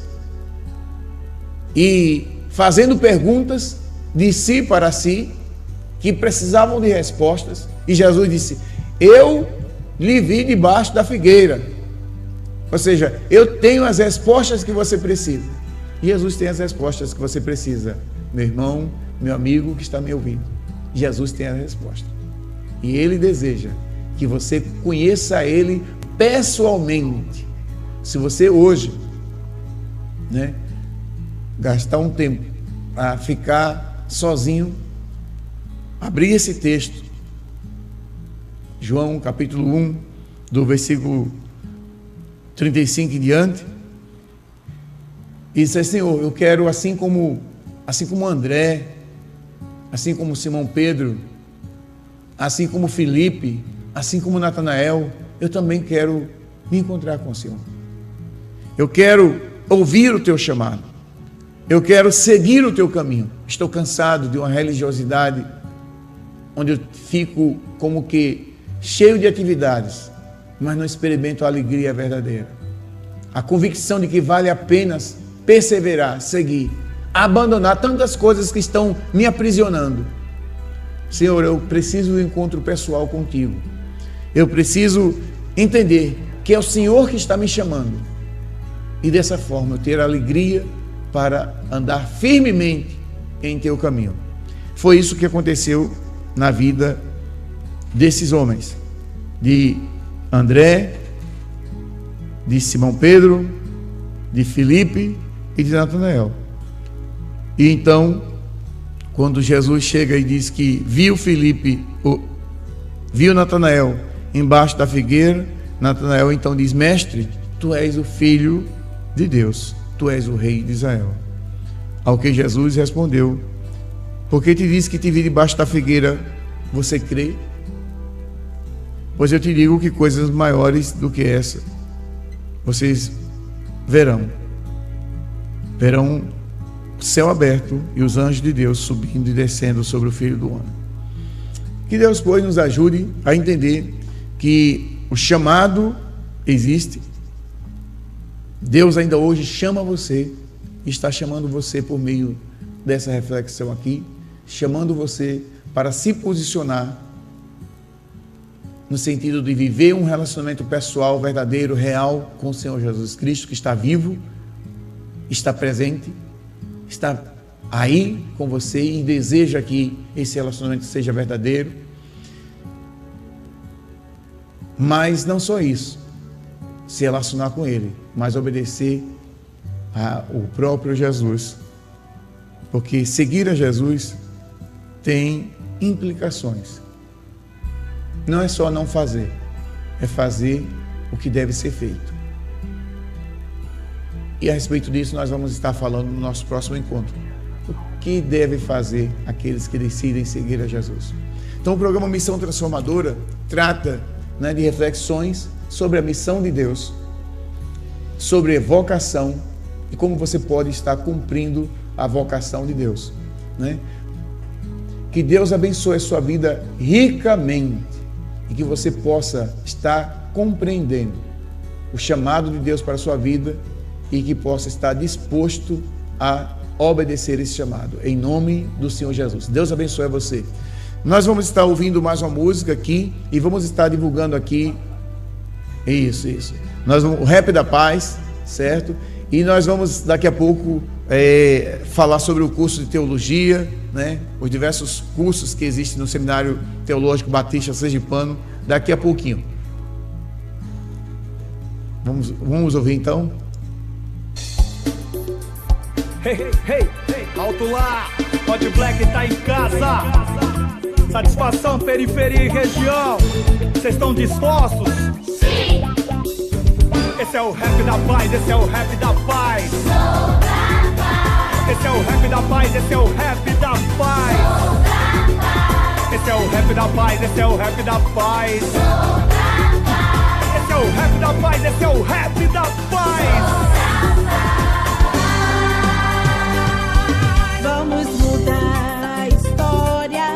e fazendo perguntas de si para si, que precisavam de respostas. E Jesus disse: eu lhe vi debaixo da figueira. Ou seja, eu tenho as respostas que você precisa. E Jesus tem as respostas que você precisa, meu irmão, meu amigo que está me ouvindo. Jesus tem a resposta. E Ele deseja que você conheça Ele pessoalmente. Se você hoje, né, gastar um tempo para ficar sozinho, abrir esse texto, João capítulo 1, do versículo 35 em diante, e dizer: Senhor, eu quero, assim como André, assim como Simão Pedro, assim como Filipe, assim como Natanael, eu também quero me encontrar com o Senhor. Eu quero ouvir o teu chamado. Eu quero seguir o teu caminho. Estou cansado de uma religiosidade onde eu fico como que cheio de atividades, mas não experimento a alegria verdadeira. A convicção de que vale a pena perseverar, seguir, abandonar tantas coisas que estão me aprisionando. Senhor, eu preciso do encontro pessoal contigo. Eu preciso entender que é o Senhor que está me chamando. E dessa forma eu ter alegria para andar firmemente em teu caminho. Foi isso que aconteceu na vida desses homens, de André, de Simão Pedro, de Filipe e de Natanael. E então, quando Jesus chega e diz que viu Natanael embaixo da figueira, Natanael então diz: mestre, tu és o filho de Deus, tu és o rei de Israel. Ao que Jesus respondeu: porque te disse que te vi debaixo da figueira, você crê? Pois eu te digo que coisas maiores do que essa vocês verão o céu aberto e os anjos de Deus subindo e descendo sobre o Filho do Homem. Que Deus, pois, nos ajude a entender que o chamado existe. Deus ainda hoje chama você, está chamando você por meio dessa reflexão aqui, chamando você para se posicionar no sentido de viver um relacionamento pessoal, verdadeiro, real com o Senhor Jesus Cristo, que está vivo, está presente, está aí com você e deseja que esse relacionamento seja verdadeiro. Mas não só isso, se relacionar com Ele, mas obedecer ao próprio Jesus, porque seguir a Jesus tem implicações. Não é só não fazer, é fazer o que deve ser feito. E a respeito disso nós vamos estar falando no nosso próximo encontro. O que deve fazer aqueles que decidem seguir a Jesus? Então o programa Missão Transformadora trata, de reflexões sobre a missão de Deus, sobre a vocação e como você pode estar cumprindo a vocação de Deus. Que Deus abençoe a sua vida ricamente e que você possa estar compreendendo o chamado de Deus para a sua vida e que possa estar disposto a obedecer esse chamado, em nome do Senhor Jesus. Deus abençoe você. Nós vamos estar ouvindo mais uma música aqui e vamos estar divulgando aqui isso. O Rap da Paz, certo? E nós vamos daqui a pouco falar sobre o curso de teologia, os diversos cursos que existem no Seminário Teológico Batista Sergipano, daqui a pouquinho. Vamos ouvir então? Hey, alto lá, Hot Black tá em casa. Satisfação, periferia e região. Vocês estão dispostos? Sim! Esse é o rap da paz, esse é o rap da paz. Sou da paz. Esse é o rap da paz, esse é o rap da paz. Sou da paz. Esse é o rap da paz, esse é o rap da paz. Sou da paz. Esse é o rap da paz, esse é o rap da paz. Vamos mudar a história.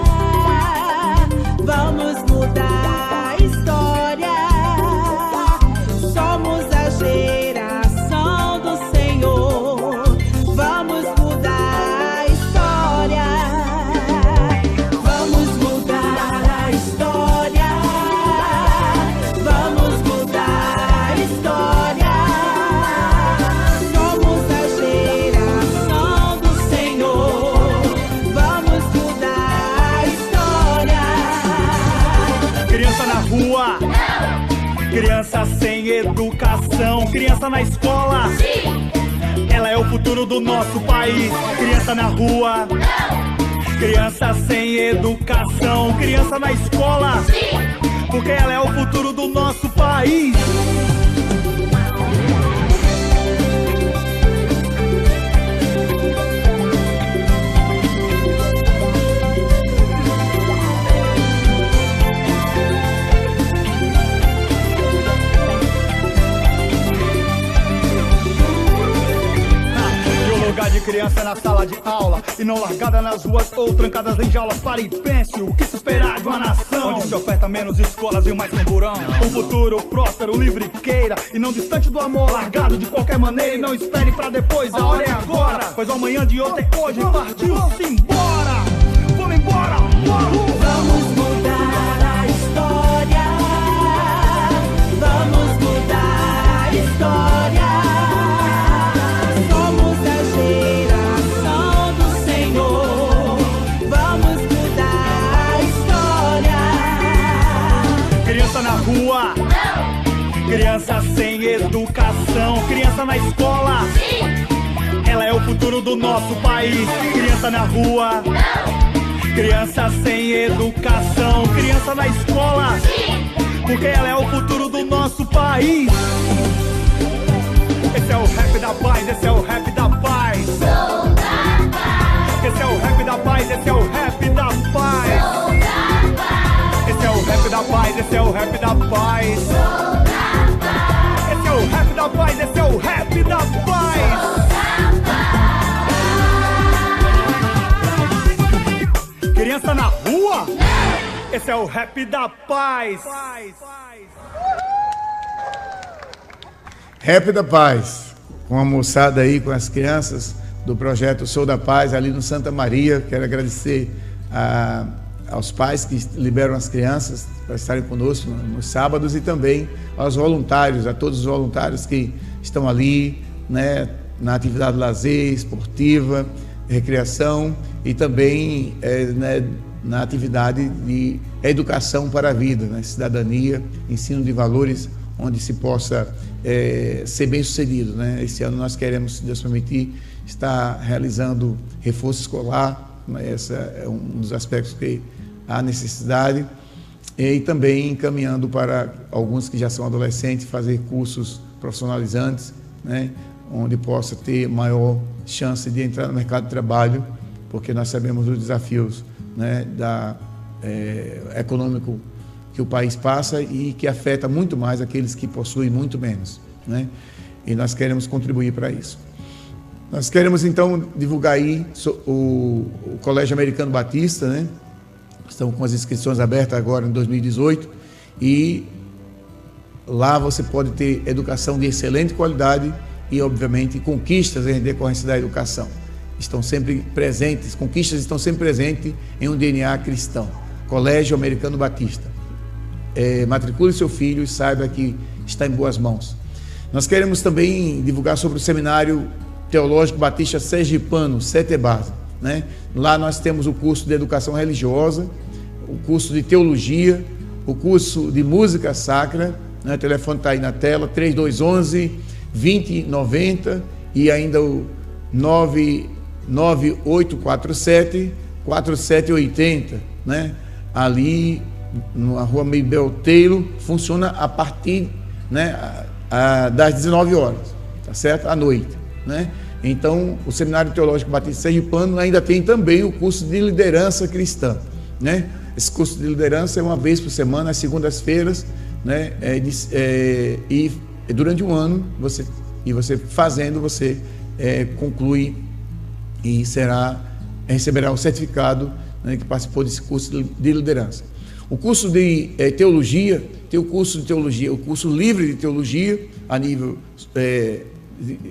Vamos mudar a história. Somos a geração do Senhor. Vamos mudar a história. Vamos mudar a história. Vamos mudar a história. Somos a geração do Senhor. Vamos mudar a história. Criança na rua, não. Criança sem educação, criança na escola, sim. Ela é o futuro do nosso país. Criança na rua, não. Criança sem educação, criança na escola, sim. Porque ela é o futuro do nosso país. Lugar de criança na sala de aula e não largada nas ruas ou trancadas em jaulas. Pare e pense o que se esperar de uma nação onde se oferta menos escolas e mais camburão. Um futuro próspero, livre queira e não distante do amor, largado de qualquer maneira. E não espere pra depois, a hora é agora, pois o amanhã de ontem é hoje. Partiu-se embora, vamos embora, Vamos mudar a história. Vamos mudar a história. Somos a geração do Senhor. Criança sem educação, criança na escola. Ela é o futuro do nosso país. Criança na rua. Criança sem educação, criança na escola. Porque ela é o futuro do nosso país. Esse é o rap da paz, esse é o rap da paz. Esse é o rap da paz, esse é o rap da paz. Esse é o rap da paz, esse é o rap da paz. Esse é o rap da paz, esse é o rap da paz. Criança na rua? Esse é o rap da paz. Rap da Paz, com a moçada aí, com as crianças do projeto Sou da Paz, ali no Santa Maria. Quero agradecer aos pais que liberam as crianças para estarem conosco nos sábados e também aos voluntários, a todos os voluntários que estão ali, né, na atividade lazer, esportiva, recreação e também né, na atividade de educação para a vida, né, cidadania, ensino de valores, onde se possa ser bem sucedido, né? Esse ano nós queremos, se Deus permitir, estar realizando reforço escolar, né? Esse é um dos aspectos que há necessidade, e também encaminhando para alguns que já são adolescentes, fazer cursos profissionalizantes, né? Onde possa ter maior chance de entrar no mercado de trabalho, porque nós sabemos dos desafios, né, econômico que o país passa e que afeta muito mais aqueles que possuem muito menos, né? E nós queremos contribuir para isso. Nós queremos então divulgar aí o Colégio Americano Batista, né? Estamos com as inscrições abertas agora em 2018 e lá você pode ter educação de excelente qualidade e, obviamente, conquistas em decorrência da educação. Estão sempre presentes, conquistas estão sempre presentes em um DNA cristão. Colégio Americano Batista. Matricule seu filho e saiba que está em boas mãos. Nós queremos também divulgar sobre o Seminário Teológico Batista Sergipano, CETEBASE, né? Lá nós temos o curso de Educação Religiosa, o curso de Teologia, o curso de Música Sacra, né? O telefone está aí na tela, 3211-2090 e ainda o 99847-4780, né? Ali na rua Mibelteiro, funciona a partir, né, das 19 horas, tá certo? À noite, né? Então, o Seminário Teológico Batista Sergipano ainda tem também o curso de liderança cristã, né? Esse curso de liderança é uma vez por semana, às segundas-feiras, né? E durante um ano, você fazendo, você conclui e receberá o certificado, né, que participou desse curso de liderança. O curso de teologia, tem o curso de teologia, o curso livre de teologia a nível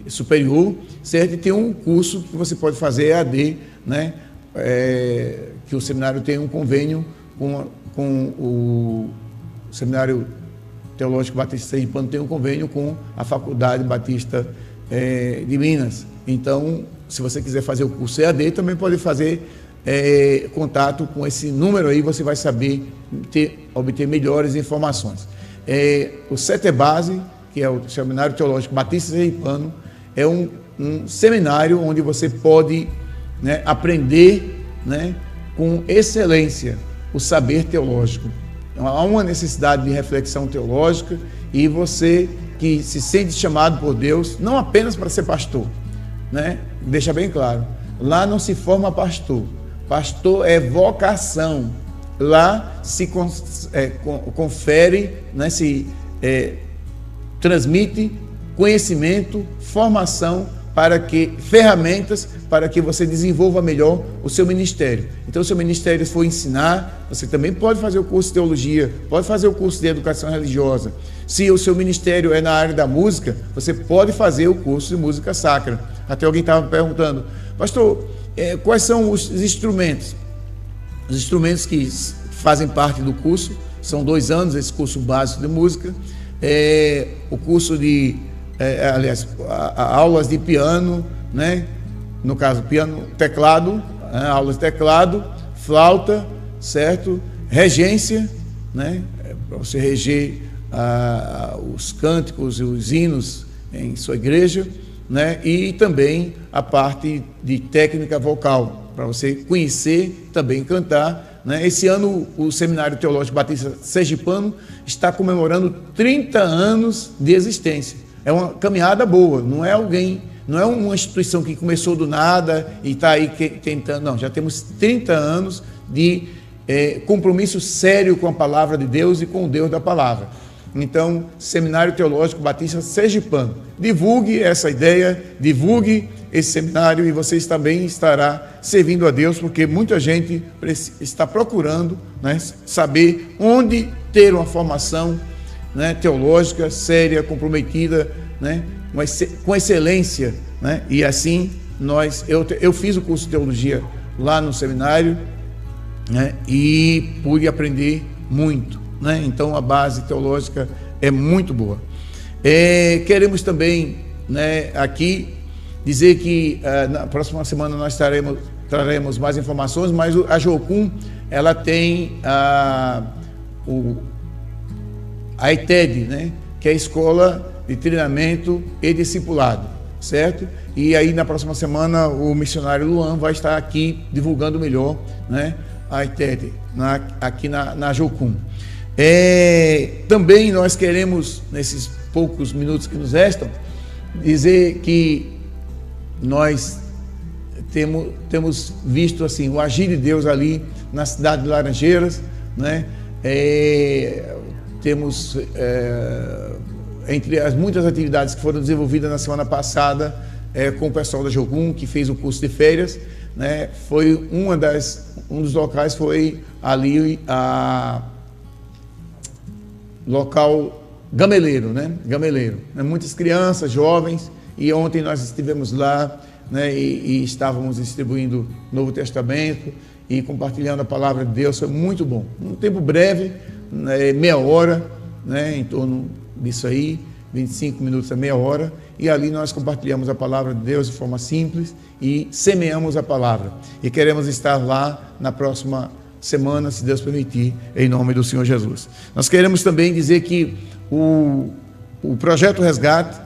superior, certo? E tem um curso que você pode fazer EAD, né? Que o seminário tem um convênio com o Seminário Teológico Batista Sergipano, tem um convênio com a Faculdade Batista de Minas. Então, se você quiser fazer o curso EAD, também pode fazer contato com esse número aí, você vai saber obter melhores informações. O CETEBASE, que é o Seminário Teológico Batista Sergipano, é um seminário onde você pode, né, aprender, né, com excelência o saber teológico. Há uma necessidade de reflexão teológica e você que se sente chamado por Deus, não apenas para ser pastor, né? Deixa bem claro, lá não se forma pastor. Pastor é vocação. Lá se confere, né, se transmite conhecimento, formação, ferramentas para que você desenvolva melhor o seu ministério. Então, se o seu ministério for ensinar, você também pode fazer o curso de teologia, pode fazer o curso de educação religiosa. Se o seu ministério é na área da música, você pode fazer o curso de música sacra. Até alguém estava me perguntando, pastor, quais são os instrumentos? Os instrumentos que fazem parte do curso, são 2 anos, esse curso básico de música, o curso de, aulas de piano, né? No caso, piano, teclado, aulas de teclado, flauta, certo? Regência, né? Para você reger os cânticos e os hinos em sua igreja, né? E também a parte de técnica vocal, para você conhecer, também cantar, né? Esse ano o Seminário Teológico Batista Sergipano está comemorando 30 anos de existência. É uma caminhada boa, não é uma instituição que começou do nada e está aí tentando, não, já temos 30 anos de compromisso sério com a palavra de Deus e com o Deus da palavra. Então, Seminário Teológico Batista Sergipano, divulgue essa ideia, divulgue esse seminário e vocês também estará servindo a Deus, porque muita gente está procurando, né, saber onde ter uma formação, né, teológica, séria, comprometida, né, com excelência, né, e assim eu fiz o curso de teologia lá no seminário, né, e pude aprender muito, né? Então a base teológica é muito boa. Queremos também, né, aqui dizer que na próxima semana nós traremos mais informações, mas a Jocum, ela tem a ETED, né, que é a Escola de Treinamento e Discipulado, certo? E aí na próxima semana o missionário Luan vai estar aqui divulgando melhor, né, a ETED aqui na Jocum. Também nós queremos, nesses poucos minutos que nos restam, dizer que nós temos visto assim o agir de Deus ali na cidade de Laranjeiras, né? Temos entre as muitas atividades que foram desenvolvidas na semana passada com o pessoal da Jocum, que fez o curso de férias, né? Foi um dos locais foi ali local Gameleiro, né? Gameleiro. Muitas crianças, jovens, e ontem nós estivemos lá, né? E estávamos distribuindo o Novo Testamento e compartilhando a palavra de Deus. Foi muito bom. Um tempo breve, né? Meia hora, né? Em torno disso aí, 25 minutos a meia hora, e ali nós compartilhamos a palavra de Deus de forma simples e semeamos a palavra. E queremos estar lá na próxima semana, se Deus permitir, em nome do Senhor Jesus. Nós queremos também dizer que o Projeto Resgate,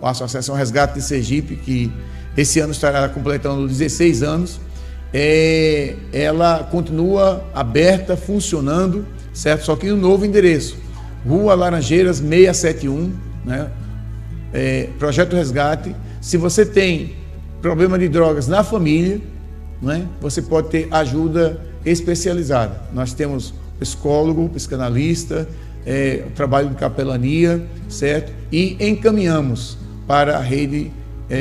a Associação Resgate de Sergipe, que esse ano estará completando 16 anos, ela continua aberta, funcionando, certo? Só que no novo endereço, Rua Laranjeiras 671, né? Projeto Resgate. Se você tem problema de drogas na família, né, você pode ter ajuda especializada. Nós temos psicólogo, psicanalista, trabalho de capelania, certo? E encaminhamos para a rede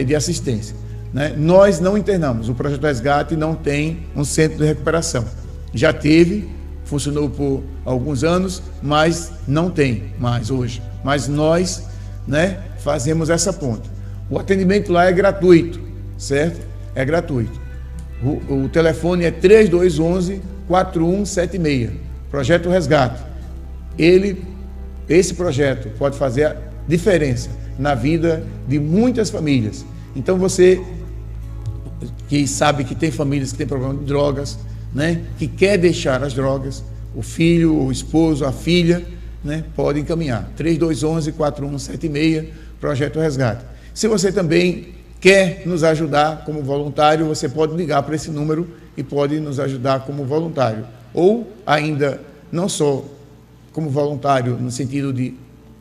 de assistência, né? Nós não internamos, o Projeto Resgate não tem um centro de recuperação. Já teve, funcionou por alguns anos, mas não tem mais hoje. Mas nós, né, fazemos essa ponta. O atendimento lá é gratuito, certo? É gratuito. O telefone é 3211-4176, Projeto Resgate. Esse projeto pode fazer a diferença na vida de muitas famílias. Então você que sabe que tem famílias que têm problema de drogas, né, que quer deixar as drogas, o filho, o esposo, a filha, né, pode encaminhar. 3211-4176, Projeto Resgate. Se você também quer nos ajudar como voluntário, você pode ligar para esse número e pode nos ajudar como voluntário. Ou ainda, não só como voluntário, no sentido de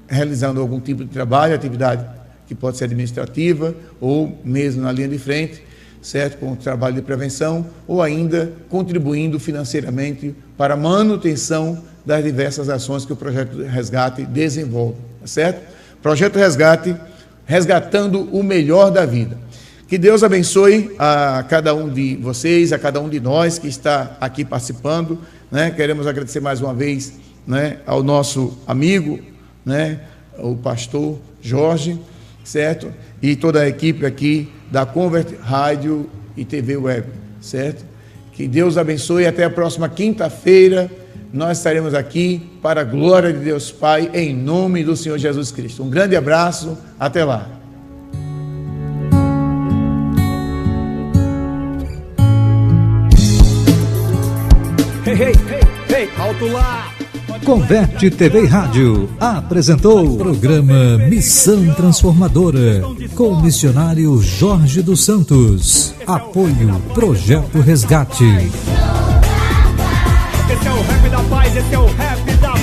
realizando algum tipo de trabalho, atividade que pode ser administrativa, ou mesmo na linha de frente, certo? Com o trabalho de prevenção, ou ainda contribuindo financeiramente para a manutenção das diversas ações que o Projeto Resgate desenvolve, certo? Projeto Resgate, resgatando o melhor da vida. Que Deus abençoe a cada um de vocês, a cada um de nós que está aqui participando, né? Queremos agradecer mais uma vez, né, ao nosso amigo, né, o pastor Jorge, certo? E toda a equipe aqui da Convert Rádio e TV Web, certo? Que Deus abençoe. Até a próxima quinta-feira. Nós estaremos aqui para a glória de Deus Pai, em nome do Senhor Jesus Cristo. Um grande abraço. Até lá. Hey, alto lá! Converte TV e Rádio apresentou o programa Missão Transformadora com o missionário Jorge dos Santos. Apoio Projeto Resgate. Esse é o rap da paz, esse é o rap da